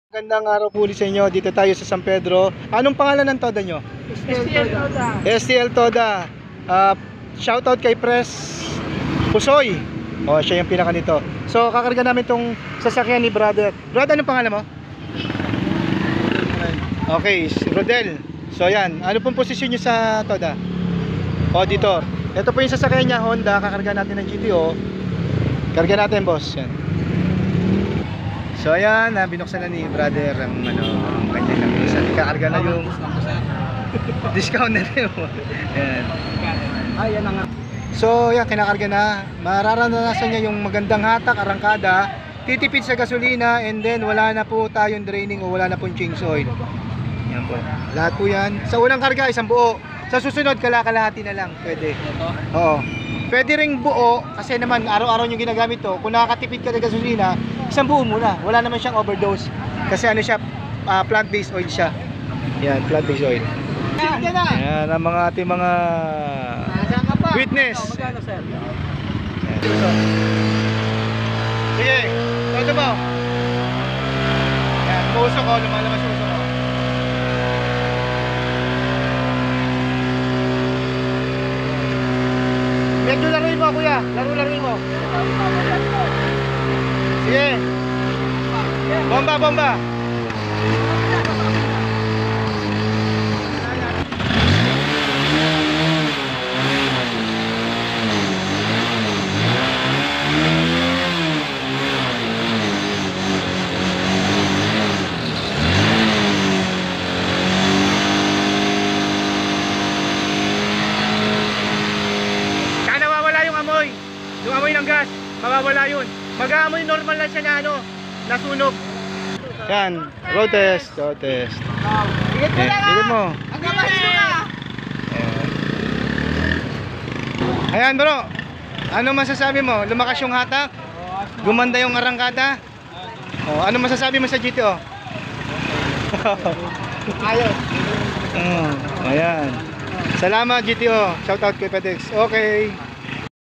Magandang araw po ulit sa inyo. Dito tayo sa San Pedro. Anong pangalan ng Toda nyo? STL Toda. STL Toda. Shoutout kay Press Pusoy. Siya yung pinaka nito. So, kakarga namin itong sasakyan ni brother. Brother, anong pangalan mo? Okay, si Rodel. So, yan. Ano pong posisyon nyo sa Toda? Auditor. Ito po yung sasakyan niya, Honda. Kakarga natin ng GTO. Karga natin, boss. Yan. So ayan, binuksan na ni brother ang kanyang nabuksan. Kakarga na yung discount na rin. Ayan. Ayan na nga. So yan, kinakarga na. Mararanasan niya yung magandang hatak, arangkada, titipid sa gasolina, and then wala na po tayong draining o wala na pong change oil. Yan po. Lahat po yan. Sa unang karga, isang buo. Sa susunod, kalahati na lang. Pwede. Oo. Pwede ring buo, kasi naman araw-araw yung ginagamit to. Kung nakakatipid ka ng gasolina, isang buo muna. Wala naman siyang overdose. Kasi ano siya, plant-based oil siya. Yan, plant-based oil. Yan ang mga ating mga witness. Magkano, sir? Sige, todo mo. Yan, usok ko, lumalabas yung usok ko. Medyo laruin mo, kuya. Laro-laruin mo. Sige. Bomba, bomba. Yung amoy ng gas, mawawala yun. Mag-aamoy normal lang siya na nasunog. Yan, road test, road test. Higit mo lang, Higit mo. hanggang mahilo ka. Ayan bro, ano masasabi mo? Lumakas yung hatak? Gumanda yung arangkada? Ano masasabi mo sa GTO? Ayos. Ayan. Salamat GTO. Shoutout kay Pedex. Okay.